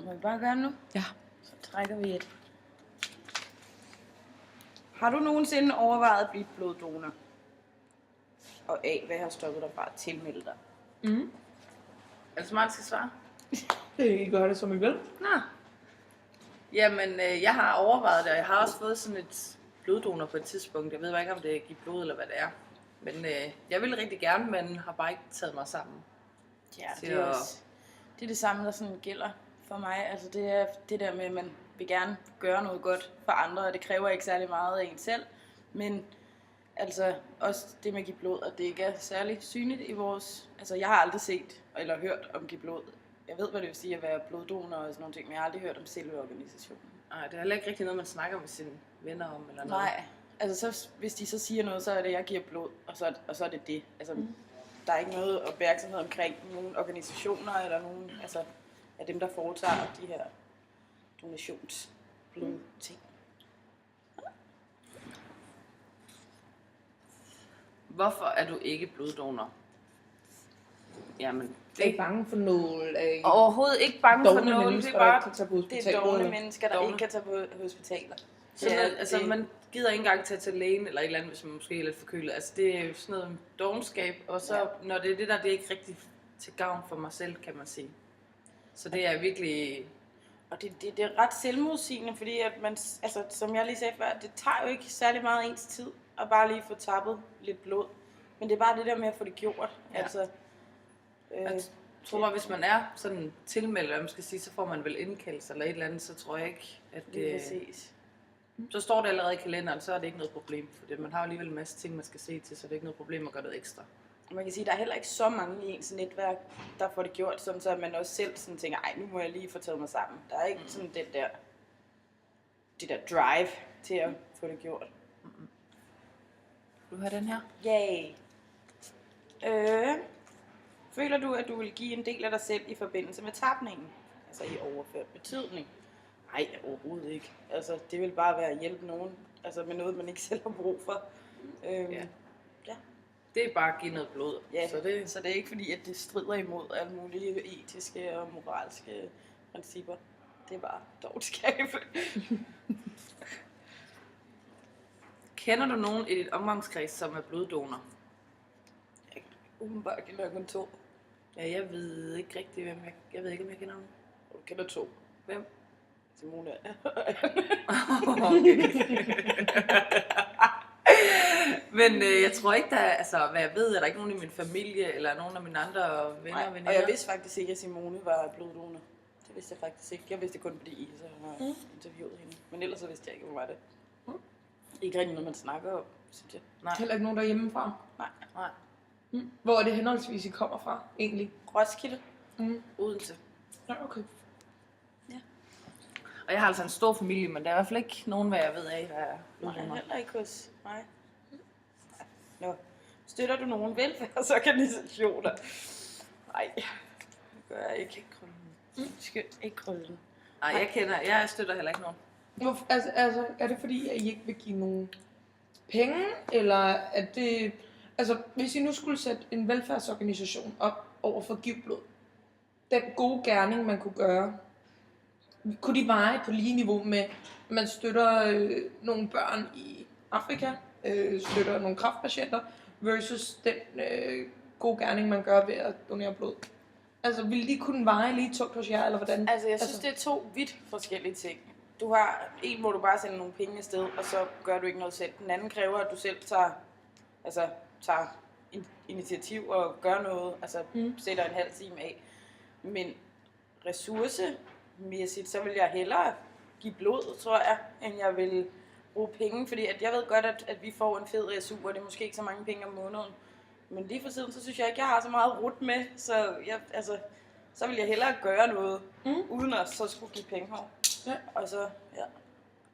Må vi bare gøre det nu? Ja. Så trækker vi et. Har du nogensinde overvejet at blive bloddonor? Og A, hvad har stoppet dig fra at tilmelde dig? Mm. Er det smart, skal svare? Det gør det, som I vil. Nå. Jamen, jeg har overvejet det, og jeg har også fået sådan et bloddonor på et tidspunkt. Jeg ved bare ikke, om det er give blod eller hvad det er. Men jeg vil rigtig gerne, men har bare ikke taget mig sammen. Ja, det er også det er det samme, der sådan gælder for mig. Altså det er det der med, at man vil gerne gøre noget godt for andre, og det kræver ikke særlig meget af en selv. Men altså også det med at give blod, og det ikke er særlig synligt i vores... Altså jeg har aldrig set eller hørt om give blod. Jeg ved, hvad det vil sige at være bloddonor og sådan nogle ting, men jeg har aldrig hørt om selve organisationen. Nej, det er heller ikke rigtig noget, man snakker med sine venner om eller noget. Nej, altså så, hvis de så siger noget, så er det, jeg giver blod, og så er det det. Altså, der er ikke noget opmærksomhed omkring nogle organisationer eller nogen af dem, der foretager de her donationsblodting. Hvorfor er du ikke bloddonor? Jamen, Jeg er ikke bange for nål af Overhovedet ikke bange for dovne noget. mennesker, Det er der bare ikke kan tage på det hospitalet. er dovne eller- mennesker, der Dovne. ikke kan tage på hospitaler. så Ja, noget, altså, det- man gider ikke engang tage til lægen eller et eller andet, hvis man måske er lidt forkølet. Altså, det er jo sådan noget dovenskab, og så når det er det der, det er ikke rigtig til gavn for mig selv, kan man sige. Så det er virkelig... Og det er ret selvmodsigende, fordi at man, altså, som jeg lige sagde før, det tager jo ikke særlig meget ens tid at bare lige få tappet lidt blod. Men det er bare det der med at få det gjort. Ja. Altså, Jeg tror bare, hvis man er sådan tilmeldt, hvad man skal sige, så får man vel indkaldelse eller et eller andet, så tror jeg ikke, at lige det... præcis. Så står det allerede i kalenderen, så er det ikke noget problem, for man har jo alligevel en masse ting, man skal se til, så det er ikke noget problem at gøre noget ekstra. Og man kan sige, at der er heller ikke så mange i ens netværk, der får det gjort, sådan så man også selv sådan tænker, ej, nu må jeg lige få taget mig sammen. Der er ikke sådan det der drive til at få det gjort. Vil du have den her? Yay! Føler du, at du vil give en del af dig selv i forbindelse med tapningen? Altså i overført betydning? Nej, overhovedet ikke. Altså, det vil bare være at hjælpe nogen, altså med noget, man ikke selv har brug for. Ja. Det er bare at give noget blod. Ja, Så det, så det er ikke fordi, at det strider imod alle mulige etiske og moralske principper. Det er bare dårskab. kender du nogen i dit omgangskreds, som er bloddonor? Umiddelbart kender jeg kun 2. Ja, jeg ved ikke rigtig, hvem jeg ved ikke, om jeg kender nogen. Du kender 2. Hvem? Simone. Men jeg tror ikke, der er, altså hvad jeg ved, er der ikke nogen i min familie, eller nogen af mine andre venner og Nej, veninder. og jeg vidste faktisk ikke, at Simone var bloddonor. Det vidste jeg faktisk ikke. Jeg vidste det kun, fordi I så har interviewet hende. Men ellers så vidste jeg ikke, hvor var det. Ikke rigtig noget, man snakker om, synes jeg. Nej. Heller ikke nogen der hjemmefra. Nej. Hvor er det henholdsvis, I kommer fra, egentlig? Roskilde. Odense. Ja, okay. Og jeg har altså en stor familie, men der er i hvert fald ikke nogen, hvad jeg ved af, der er Nej, bloddonor. heller ikke hos mig. Nå. Støtter du nogen velfærdsorganisationer? Nej, det gør jeg ikke. Ikke krøllen. Nej, jeg støtter heller ikke nogen. Hvorfor, altså, er det fordi, at I ikke vil give nogen penge, eller er det... Altså, hvis I nu skulle sætte en velfærdsorganisation op over for givblod, den gode gerning, man kunne gøre, kunne de veje på lige niveau med, at man støtter nogle børn i Afrika, støtter nogle kræftpatienter, versus den gode gerning, man gør ved at donere blod? Altså, ville de kunne veje lige tungt hos jer, eller hvordan? Altså, jeg synes, det er 2 vidt forskellige ting. Du har en, hvor du bare sender nogle penge afsted, og så gør du ikke noget selv. Den anden kræver, at du selv tager initiativ og gør noget, altså sætter en halv time af. Men ressourcemæssigt, så vil jeg hellere give blod, tror jeg, end jeg vil bruge penge. Fordi at jeg ved godt, at vi får en fed SU, og det er måske ikke så mange penge om måneden. Men lige for tiden, så synes jeg ikke, jeg har så meget rudt med, så så vil jeg hellere gøre noget, uden at så skulle give penge her. Ja. Og så, ja.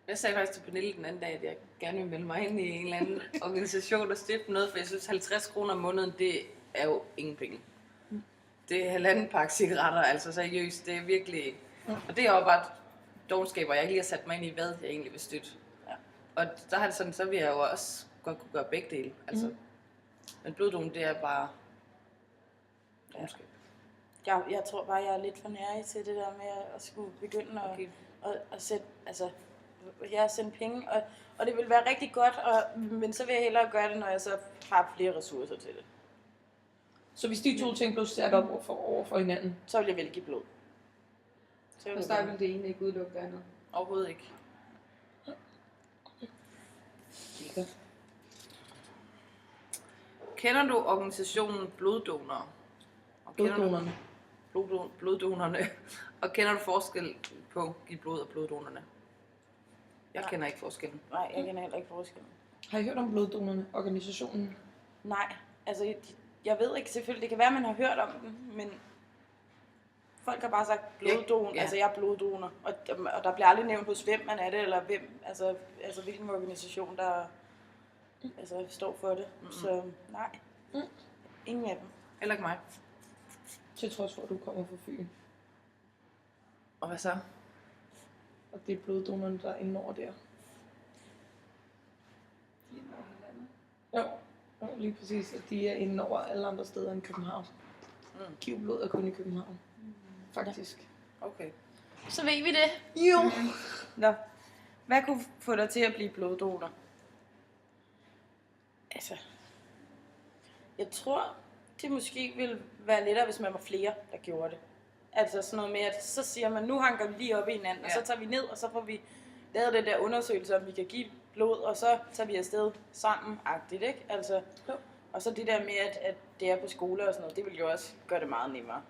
Jeg sagde faktisk til Pernille den anden dag, at jeg gerne vil melde mig ind i en eller anden organisation og stifte noget, for jeg synes 50 kroner om måneden, det er jo ingen penge. Det er 1,5 pakke cigaretter, altså seriøst, det er virkelig... Og det er jo bare dogenskaber, jeg ikke lige har sat mig ind i, hvad jeg egentlig vil støtte. Ja. Og der har det sådan, så vil jeg jo også godt kunne gøre begge dele. Altså. Men bloddon, det er bare dogenskab. Jeg tror bare, jeg er lidt for nærig til det der med at skulle begynde at sætte, altså, sende penge. Og det vil være rigtig godt, men så vil jeg hellere gøre det, når jeg så har flere ressourcer til det. Så hvis de to ting blev sat op over for hinanden, så vil jeg vælge give blod. Så der vil det ene ikke udelukke det andet. Overhovedet ikke. Kender du organisationen Bloddonorer? Bloddonorerne. Og kender du forskel på at give blod og bloddonorerne? Jeg kender ikke forskellen. Nej, jeg kender heller ikke forskellen. Har I hørt om Bloddonorerne, organisationen? Nej, altså jeg ved ikke selvfølgelig. Det kan være, at man har hørt om den, men folk har bare sagt bloddonor. Altså jeg er bloddonor, og der bliver aldrig nævnt hos hvem man er det, eller hvem, altså hvilken organisation der står for det. Så nej, ingen af dem. Heller ikke mig. Til trods for, at du kommer fra Fyn. Og hvad så? Og det er bloddonorerne, der er inde over der. Jo, lige præcis. At de er inde over alle andre steder end København. Giv blod er kun i København. Faktisk. Okay. Så ved vi det. Jo. Nå. Hvad kunne få dig til at blive bloddonor? Altså, jeg tror, det måske ville være lettere, hvis man var flere, der gjorde det. Altså sådan noget med, at så siger man, nu hanker vi lige op i hinanden, og så tager vi ned, og så får vi lavet den der undersøgelse, om vi kan give blod, og så tager vi afsted sammen-agtigt, ikke? Altså, og så det der med, at det er på skole og sådan noget, det ville jo også gøre det meget nemmere.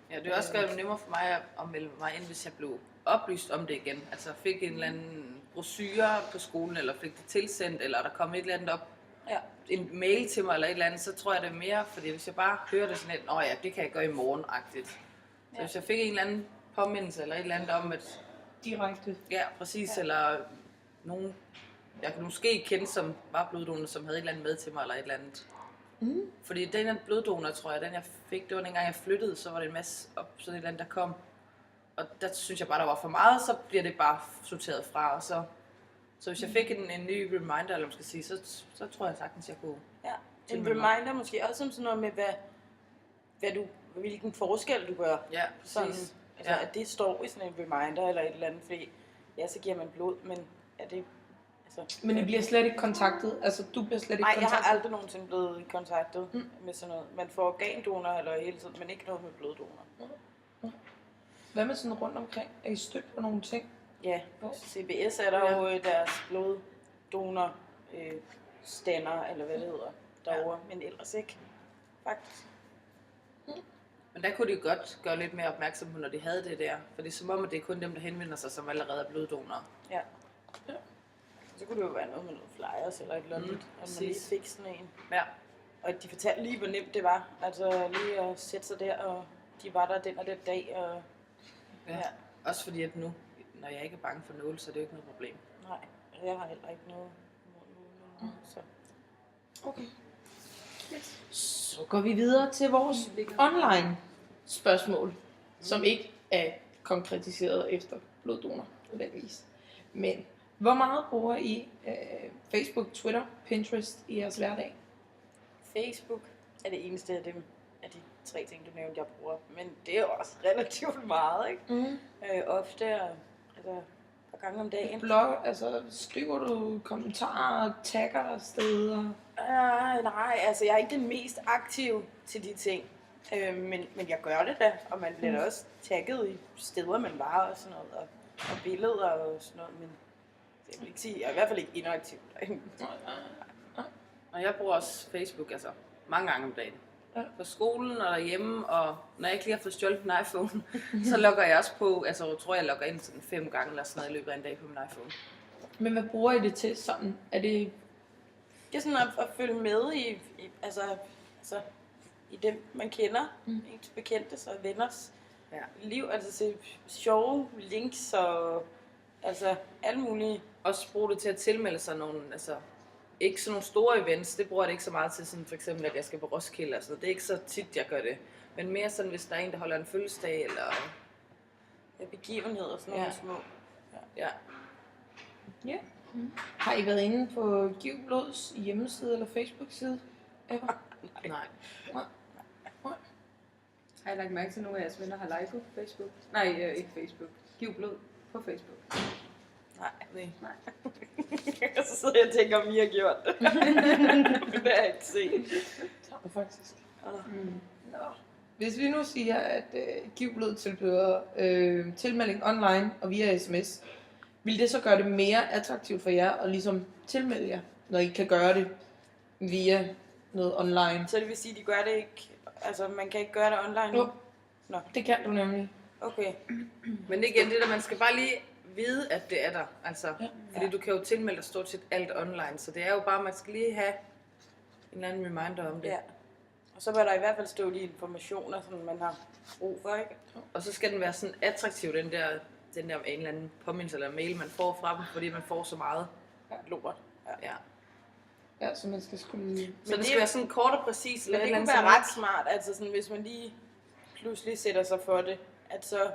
Ja, det vil også gøre det nemmere for mig at melde mig ind, hvis jeg blev oplyst om det igen. Altså fik en eller anden brochure på skolen, eller fik det tilsendt, eller der kom et eller andet op, en mail til mig eller et eller andet, så tror jeg det er mere, fordi hvis jeg bare hører det sådan lidt, det kan jeg gøre i morgen-agtigt. Så hvis jeg fik en eller anden påmindelse, eller et eller andet om, at... Direkte. Ja, præcis, eller nogen, jeg kunne måske kende, som var bloddonor, som havde et eller andet med til mig, eller et eller andet. Fordi den her bloddonor, tror jeg, den jeg fik, det var dengang jeg flyttede, så var det en masse op, sådan et eller andet, der kom. Og der synes jeg bare, der var for meget, så bliver det bare sorteret fra, og så hvis jeg fik en ny reminder, eller man skal sige, så tror jeg sagtens, jeg kunne... Ja, en reminder måske også om sådan noget med, hvilken forskel du gør. Ja, præcis. Sådan, at det står i sådan en reminder eller et eller andet, fordi så giver man blod, men er det... Altså, men I bliver slet ikke kontaktet? Altså, du bliver slet ikke kontaktet? Nej, jeg har aldrig nogensinde blevet kontaktet med sådan noget. Man får organdonor eller hele tiden, men ikke noget med bloddonor. Hvad med sådan rundt omkring? Er I stødt på nogle ting? Ja, CBS er der jo deres bloddonor stander, eller hvad det hedder, derovre, men ellers ikke, faktisk. Men der kunne de godt gøre lidt mere opmærksom på, når de havde det der. For det er som om, at det er kun dem, der henvender sig, som allerede er bloddonorer. Ja. Så kunne det jo være noget med noget flyers eller et eller andet, at man lige fik sådan en. Ja. Og de fortalte lige, hvor nemt det var. Altså lige at sætte sig der, og de var der den og den dag. Og, ja. Også fordi, at nu, når jeg ikke er bange for nåle, så er det jo ikke noget problem. Nej, jeg har heller ikke noget nåle. Så. Okay. Så går vi videre til vores online spørgsmål, som ikke er konkretiseret efter bloddonor, nødvendigvis. Men hvor meget bruger I Facebook, Twitter, Pinterest i jeres hverdag? Facebook er det eneste af de 3 ting, du nævnte, jeg bruger. Men det er jo også relativt meget, ikke? Ofte, altså et par gange om dagen. Blog, altså skriver du kommentarer, tagger der steder? Nej, altså jeg er ikke den mest aktive til de ting. Men jeg gør det da, og man bliver da også tagget i steder, man var og sådan noget, og billeder og sådan noget, men jeg vil ikke sige, jeg er i hvert fald ikke inaktiv derinde. Og jeg bruger også Facebook, altså mange gange om dagen. På skolen og derhjemme, og når jeg ikke lige har fået stjålet en iPhone, så logger jeg også på, altså jeg tror jeg logger ind sådan 5 gange eller sådan noget i løbet af en dag på min iPhone. Men hvad bruger I det til sådan? Er det... Det er sådan at følge med i i dem, man kender, ens bekendtes og venners liv, altså se sjove links og altså alle mulige. Også bruge det til at tilmelde sig nogle, altså ikke sådan nogle store events, det bruger jeg ikke så meget til, sådan for eksempel at jeg skal på Roskilde, altså det er ikke så tit jeg gør det, men mere sådan hvis der er en, der holder en fødselsdag eller begivenheder, sådan nogle små. Ja. Har I været inde på Giv Blods hjemmeside eller Facebook-side? Nej. Har jeg lagt mærke til, at nogle af jeres venner har liket på Facebook? Nej, ikke Facebook. Giv blod på Facebook. Nej. Så sidder jeg og tænker, om I har gjort det. Det har jeg ikke set. Faktisk. Mm. Nå. Hvis vi nu siger, at Giv Blod tilbyder tilmelding online og via sms, vil det så gøre det mere attraktivt for jer at ligesom tilmelde jer, når I kan gøre det via noget online? Så det vil sige, at de gør det ikke... Altså, man kan ikke gøre det online nu? Jo. Nå, det kan du nemlig. Okay. Men igen, det der, man skal bare lige vide, at det er der. Altså, fordi du kan jo tilmelde dig stort set alt online, så det er jo bare, man skal lige have en eller anden reminder om det. Ja. Og så vil der i hvert fald stå de informationer, som man har brug for, ikke? Og så skal den være sådan attraktiv, den der en eller anden påmindelse eller mail, man får fra dem, fordi man får så meget Lort. Ja. Ja, så man skal skulle... Så det skal være sådan kort og præcis. Men det kunne være ret smart, altså sådan, hvis man lige pludselig sætter sig for det, at så...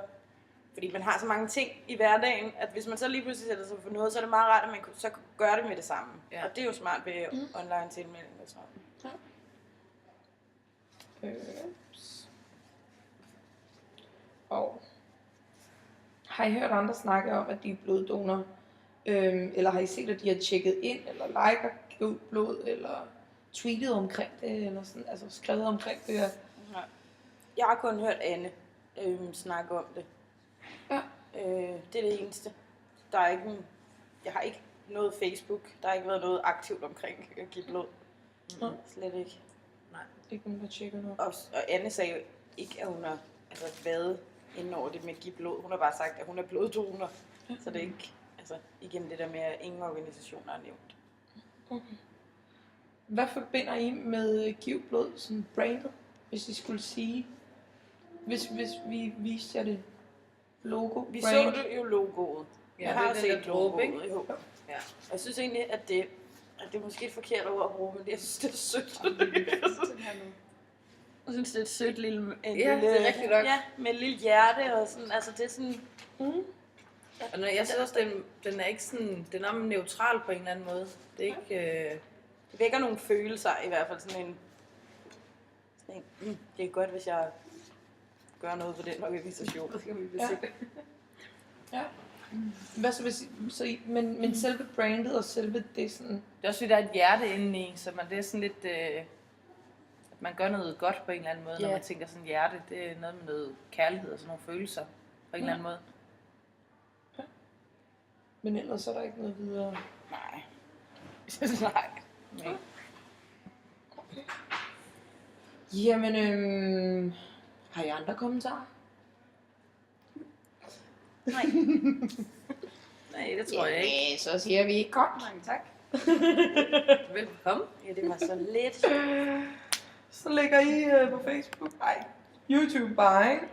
Fordi man har så mange ting i hverdagen, at hvis man så lige pludselig sætter sig for noget, så er det meget rart, at man så gør det med det samme. Ja. Og det er jo smart ved online tilmelding og sådan noget. Og har I hørt andre snakke om, at de er bloddonorer? Eller har I set, at de har tjekket ind, eller liker Giv Blod, eller tweetet omkring det, eller sådan, altså skrevet omkring det? Ja. Jeg har kun hørt Anne snakke om det. Ja. Det er det eneste. Der er ikke jeg har ikke noget Facebook. Der har ikke været noget aktivt omkring at give blod. Slet ikke. Nej. Ikke nogen, der tjekker noget. Og Anne sagde jo ikke, at hun har været inde over det med at give blod. Hun har bare sagt, at hun er bloddonor. Så det er ikke, igen det der med, at ingen organisationer er nævnt. Okay. Hvad forbinder I med Giv Blod, sådan brandet, hvis I skulle sige? Hvis vi viste jer det logo, Vi brand. så det jo logoet. Ja, Jeg har det er den set der dråbe, logoet. Jo. Ja. Og jeg synes egentlig, at det er måske et forkert ord at bruge, men jeg synes, det er sødt. Jeg synes, det er et sødt lille... Det er rigtigt nok. Ja, med et lille hjerte og sådan. Altså, det er sådan... Og når jeg synes også, den er ikke sådan, den er neutral på en eller anden måde. Det er ikke... Det vækker nogle følelser, i hvert fald sådan en... det er godt, hvis jeg gør noget for den organisation. Det skal vi Ja. Ja. Hvad så hvis men selve brandet og selve det sådan... Det er også fordi, der er et hjerte indeni, så det er sådan lidt... at man gør noget godt på en eller anden måde, når man tænker sådan hjerte. Det er noget med noget kærlighed og sådan nogle følelser på en eller anden måde. Ja. Men ellers er der ikke noget videre... Nej. Nej. Okay. Jamen, har I andre kommentarer? Nej. Nej, det tror jeg ikke. Så siger vi godt. Mange tak. Velkommen. Ja, det var så lidt. Så lægger I på Facebook. Nej, YouTube bare, ikke?